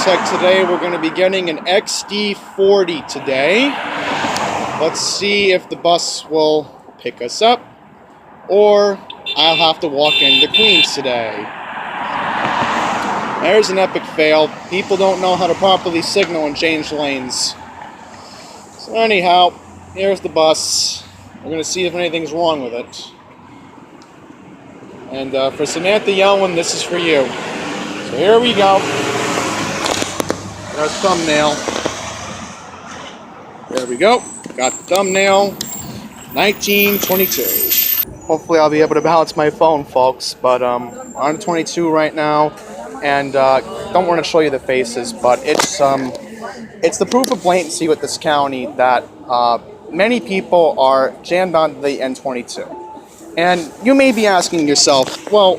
looks like today we're going to be getting an XD40 today. Let's see if the bus will pick us up, or I'll have to walk into Queens today. There's an epic fail. People don't know how to properly signal and change lanes. So anyhow, here's the bus. We're going to see if anything's wrong with it. And for Samantha Yellen, this is for you. So here we go. Our thumbnail. There we go. Got the thumbnail. 1922. Hopefully I'll be able to balance my phone, folks. But I'm on 22 right now, and don't want to show you the faces, but it's the proof of blatancy with this county that many people are jammed onto the N22. And you may be asking yourself, well,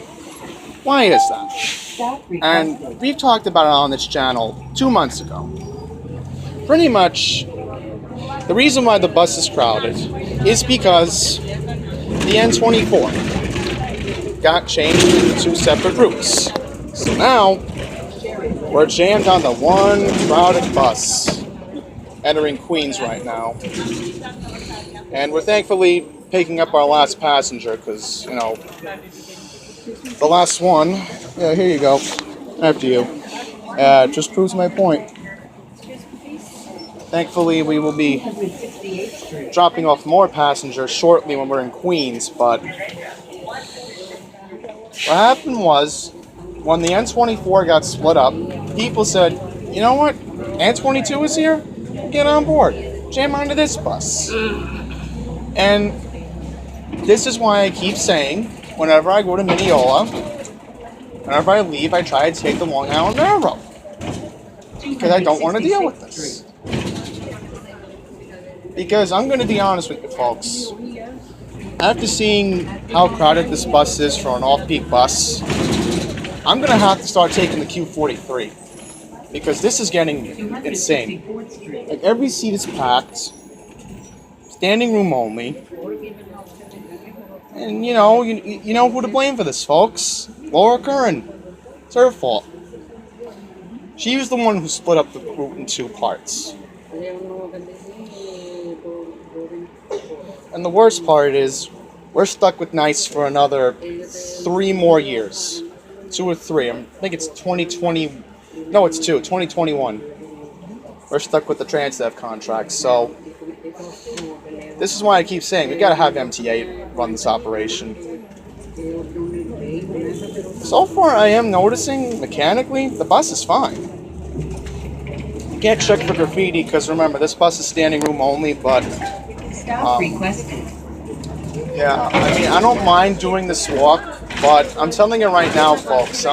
why is that? And we've talked about it on this channel 2 months ago. Pretty much, the reason why the bus is crowded is because the N24 got changed into 2 separate routes. So now, we're jammed on the one crowded bus entering Queens right now. And we're thankfully picking up our last passenger because, you know, the last one, yeah, here you go, after you. Just proves my point. Thankfully, we will be dropping off more passengers shortly when we're in Queens, but what happened was, when the N24 got split up, people said, you know what, N22 is here? Get on board. Jam onto this bus. And this is why I keep saying, whenever I go to Mineola, whenever I leave, I try to take the Long Island Railroad. Because I don't want to deal with this. Because I'm going to be honest with you folks. After seeing how crowded this bus is for an off-peak bus, I'm going to have to start taking the Q43. Because this is getting insane. Like, every seat is packed. Standing room only. And you know who to blame for this, folks. Laura Curran. It's her fault. She was the one who split up the route in 2 parts. And the worst part is, we're stuck with nights for another 3 more years. 2 or 3. I think it's 2020. No, it's 2021. We're stuck with the Transdev contract, so this is why I keep saying we gotta have MTA run this operation. So far, I am noticing mechanically the bus is fine. You can't check for graffiti because remember this bus is standing room only. But yeah, I mean I don't mind doing this walk, but I'm telling you right now, folks,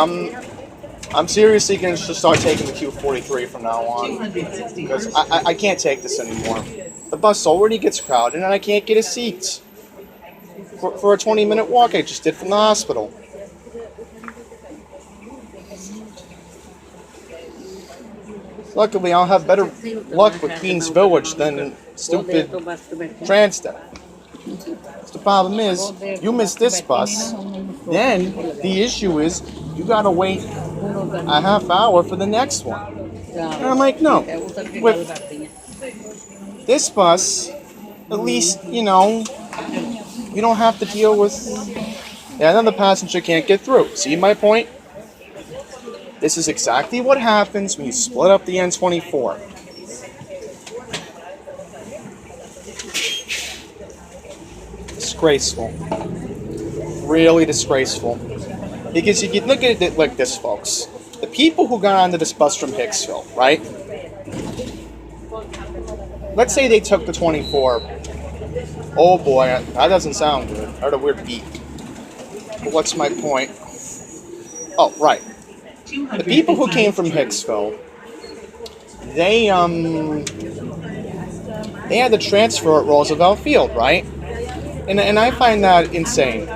I'm seriously going to start taking the Q43 from now on, because I can't take this anymore. The bus already gets crowded and I can't get a seat for a 20-minute walk I just did from the hospital. Luckily, I'll have better luck with Queens Village than stupid Transdev. The problem is, you miss this bus, then the issue is you gotta wait a half hour for the next one. And I'm like, no. With this bus, at least, you know, you don't have to deal with... Yeah, another passenger can't get through. See my point? This is exactly what happens when you split up the N24. Disgraceful. Really disgraceful. Because if you look at it like this, folks. The people who got onto this bus from Hicksville, right? Let's say they took the 24. Oh boy, that doesn't sound good. I heard a weird beep. But what's my point? Oh, right. The people who came from Hicksville, they had to transfer at Roosevelt Field, right? And I find that insane.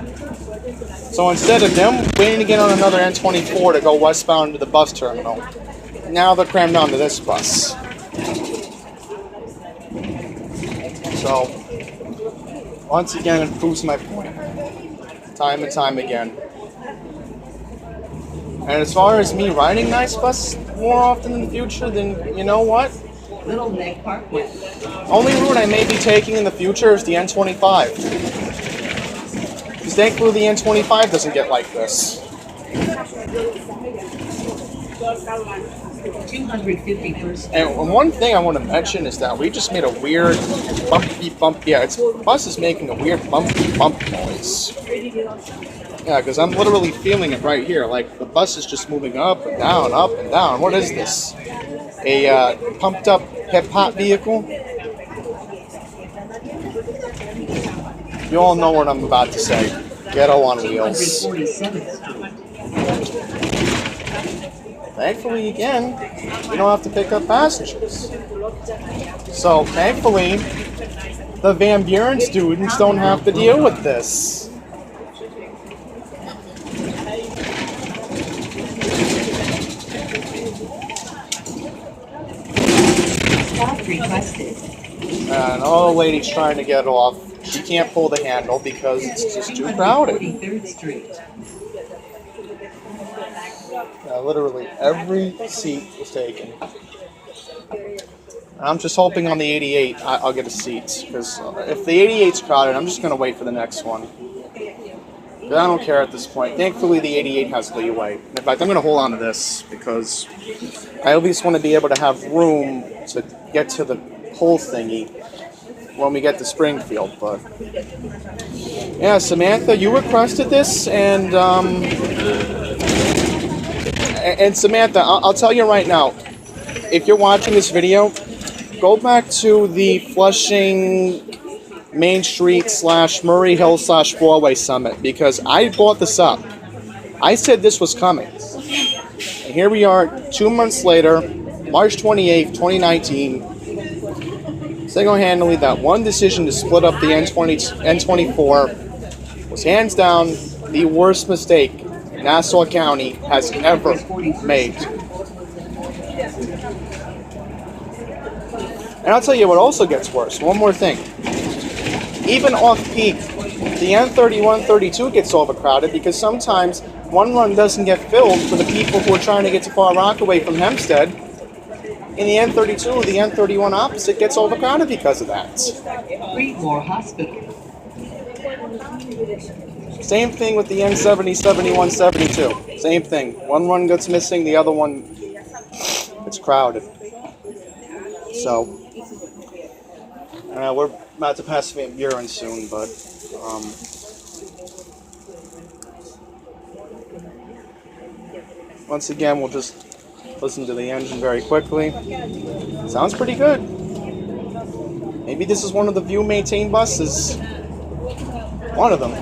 So instead of them waiting to get on another N24 to go westbound to the bus terminal, now they're crammed onto this bus. So, once again, it proves my point. Time and time again. And as far as me riding nice bus more often in the future, then you know what? Little Neck Parkway. Only route I may be taking in the future is the N25. Because thankfully the N25 doesn't get like this. 251st. And one thing I want to mention is that we just made a weird bumpy bump. Yeah, its bus is making a weird bumpy bump noise. Yeah, because I'm literally feeling it right here. Like the bus is just moving up and down, up and down. What is this? A pumped up hip hop vehicle? You all know what I'm about to say. Ghetto on wheels. 247th Street. Thankfully, again, we don't have to pick up passengers. So, thankfully, the Van Buren students don't have to deal with this. Stop requested. And oh, the lady's trying to get off. She can't pull the handle because it's just too crowded. 243rd Street. Literally every seat was taken. I'm just hoping on the 88 I'll get a seat, because if the 88's crowded, I'm just going to wait for the next one. But I don't care at this point. Thankfully, the 88 has leeway. In fact, I'm going to hold on to this because I at least want to be able to have room to get to the pole thingy when we get to Springfield. But yeah, Samantha, you requested this, and Samantha, I'll tell you right now, if you're watching this video, go back to the Flushing Main Street / Murray Hill / Four-Way Summit, because I brought this up. I said this was coming. And here we are 2 months later, March 28th, 2019. Single-handedly, that one decision to split up the N24 was hands down the worst mistake Nassau County has ever made. And I'll tell you what also gets worse. One more thing. Even off-peak, the N31-32 gets overcrowded because sometimes one run doesn't get filled for the people who are trying to get to Far Rockaway from Hempstead. In the N32, the N31 opposite gets overcrowded because of that. Creedmoor Hospital. Same thing with the N70, 71, 72. Same thing. One run gets missing, the other one, it's crowded. So, we're about to pass Van Buren soon, but once again, we'll just listen to the engine very quickly. Sounds pretty good. Maybe this is one of the View maintained buses. One of them.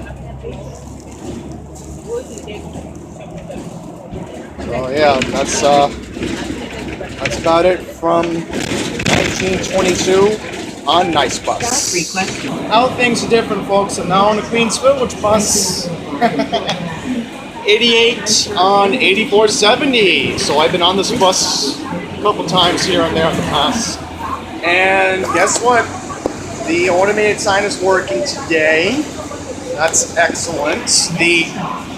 So yeah, that's about it from 1922 on Nice Bus. How things are different, folks. I'm now on the Queens Village bus. 88 on 8470. So I've been on this bus a couple times here and there in the past. And guess what? The automated sign is working today. That's excellent. The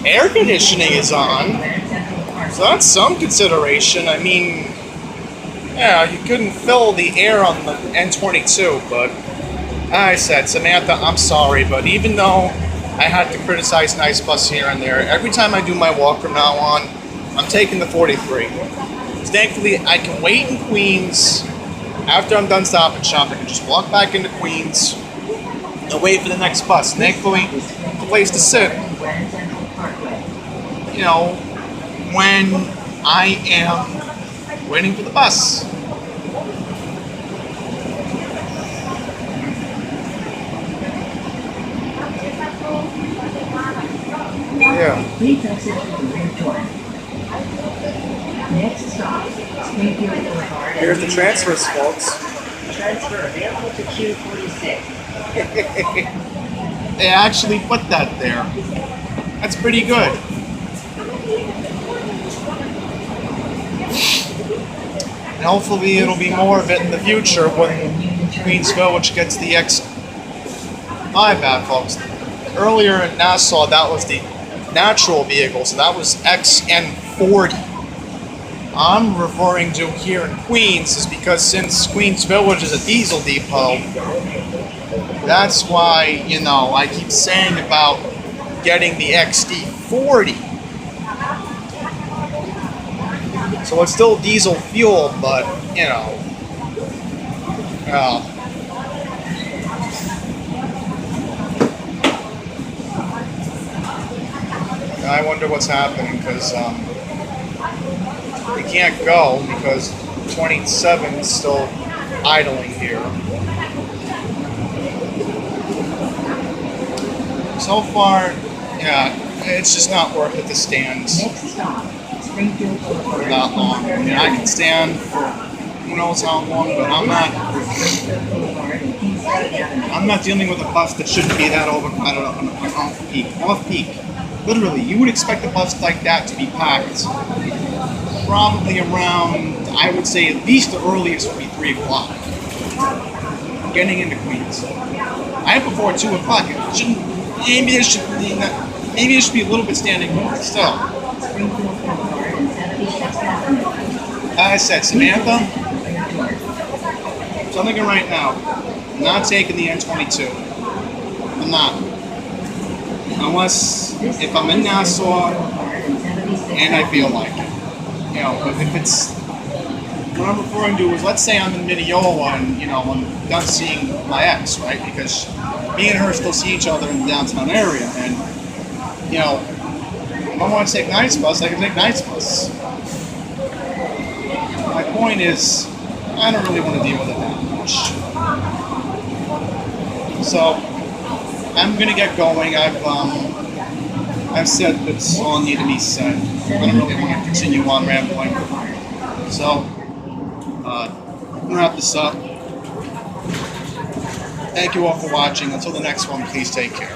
air conditioning is on. So that's some consideration. I mean, yeah, you couldn't fill the air on the N22, but I said, Samantha, I'm sorry, but even though I had to criticize Nice Bus here and there, every time I do my walk from now on, I'm taking the 43. Thankfully, I can wait in Queens. After I'm done Stop and Shop, I can just walk back into Queens and wait for the next bus. Thankfully, a place to sit, you know, when I am waiting for the bus. Yeah. Please exit through the rear door. Next stop, Springfield Boulevard. Here's the transfers, folks. Transfer available to Q46. They actually put that there. That's pretty good. And hopefully it'll be more of it in the future when Queens Village gets the X. My bad, folks. Earlier in Nassau, that was the natural vehicle, so that was XN40. I'm referring to here in Queens is because since Queens Village is a diesel depot, that's why, you know, I keep saying about getting the XD40. So it's still diesel fuel, but, you know, I wonder what's happening because we can't go because 27 is still idling here. So far, yeah, it's just not worth it to stand Next stop, Springfield Boulevard. for that long. I mean, I can stand for who knows how long, but I'm not dealing with a bus that shouldn't be that overcrowded on off-peak. Off-peak. Literally, you would expect a bus like that to be packed probably around, I would say at least the earliest would be 3 o'clock. Getting into Queens. I before 2 o'clock. It shouldn't, maybe it should be a little bit standing more. Still. As I said, Samantha, so I'm thinking right now, I'm not taking the N22. I'm not. Unless if I'm in Nassau and I feel like it. You know, but if it's what I'm referring to is, let's say I'm in Mineola and, you know, I'm done seeing my ex, right? Because me and her still see each other in the downtown area, and, you know, if I want to take Night's Bus, I can take Night's Bus. My point is, I don't really want to deal with it that much. So, I'm gonna get going. I've said what's all need to be said. I don't really want to continue on rambling. So, I'm gonna wrap this up. Thank you all for watching. Until the next one, please take care.